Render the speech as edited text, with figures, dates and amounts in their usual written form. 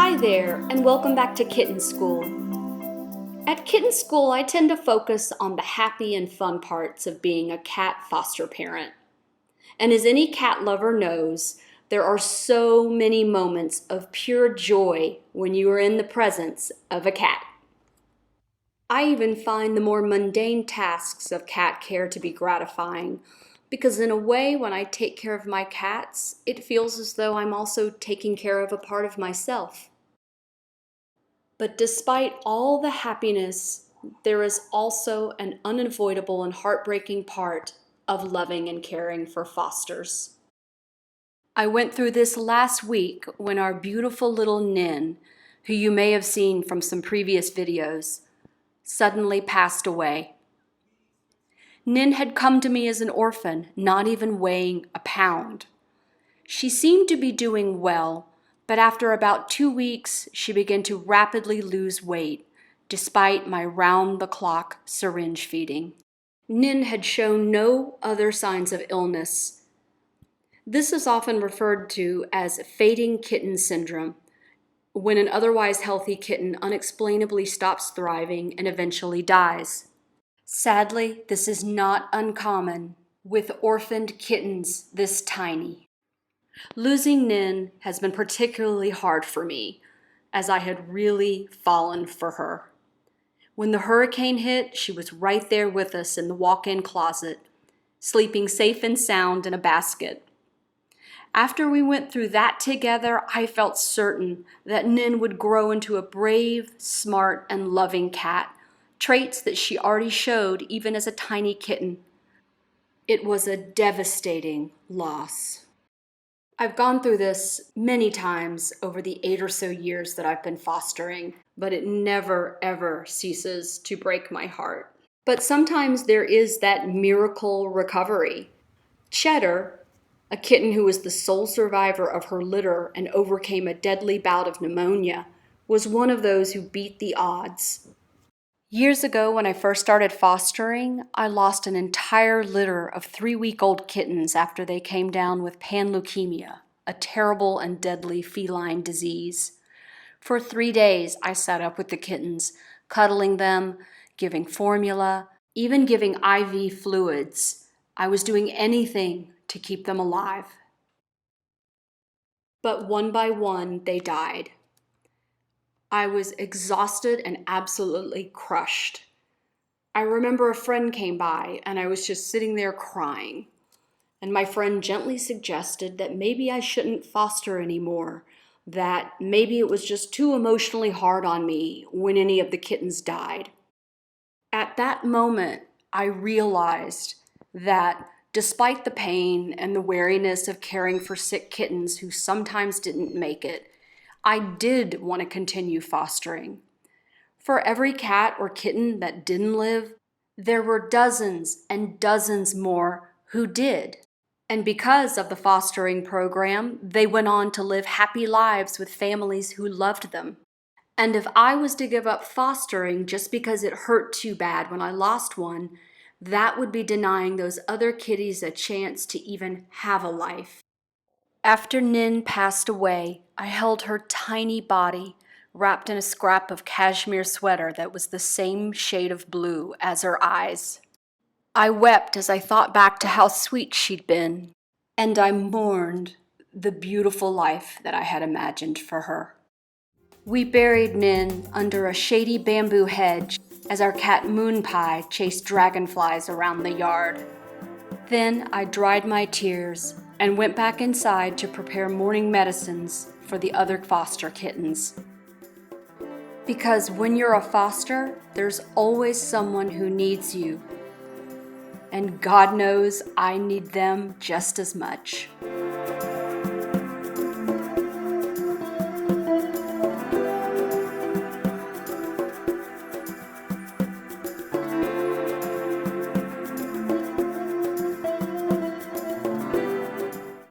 Hi there, and welcome back to Kitten School. At Kitten School, I tend to focus on the happy and fun parts of being a cat foster parent. And as any cat lover knows, there are so many moments of pure joy when you are in the presence of a cat. I even find the more mundane tasks of cat care to be gratifying, because in a way, when I take care of my cats, it feels as though I'm also taking care of a part of myself. But despite all the happiness, there is also an unavoidable and heartbreaking part of loving and caring for fosters. I went through this last week when our beautiful little Nin, who you may have seen from some previous videos, suddenly passed away. Nin had come to me as an orphan, not even weighing a pound. She seemed to be doing well, but after about 2 weeks, she began to rapidly lose weight, despite my round-the-clock syringe feeding. Nin had shown no other signs of illness. This is often referred to as fading kitten syndrome, when an otherwise healthy kitten unexplainably stops thriving and eventually dies. Sadly, this is not uncommon with orphaned kittens this tiny. Losing Nin has been particularly hard for me, as I had really fallen for her. When the hurricane hit, she was right there with us in the walk-in closet, sleeping safe and sound in a basket. After we went through that together, I felt certain that Nin would grow into a brave, smart, and loving cat, traits that she already showed even as a tiny kitten. It was a devastating loss. I've gone through this many times over the 8 or so years that I've been fostering, but it never, ever ceases to break my heart. But sometimes there is that miracle recovery. Cheddar, a kitten who was the sole survivor of her litter and overcame a deadly bout of pneumonia, was one of those who beat the odds. Years ago, when I first started fostering, I lost an entire litter of 3-week-old kittens after they came down with panleukemia, a terrible and deadly feline disease. For 3 days, I sat up with the kittens, cuddling them, giving formula, even giving IV fluids. I was doing anything to keep them alive. But one by one, they died. I was exhausted and absolutely crushed. I remember a friend came by and I was just sitting there crying. And my friend gently suggested that maybe I shouldn't foster anymore, that maybe it was just too emotionally hard on me when any of the kittens died. At that moment, I realized that despite the pain and the weariness of caring for sick kittens who sometimes didn't make it, I did want to continue fostering. For every cat or kitten that didn't live, there were dozens and dozens more who did. And because of the fostering program, they went on to live happy lives with families who loved them. And if I was to give up fostering just because it hurt too bad when I lost one, that would be denying those other kitties a chance to even have a life. After Nin passed away, I held her tiny body wrapped in a scrap of cashmere sweater that was the same shade of blue as her eyes. I wept as I thought back to how sweet she'd been, and I mourned the beautiful life that I had imagined for her. We buried Nin under a shady bamboo hedge as our cat Moon Pie chased dragonflies around the yard. Then I dried my tears and went back inside to prepare morning medicines for the other foster kittens. Because when you're a foster, there's always someone who needs you. And God knows I need them just as much.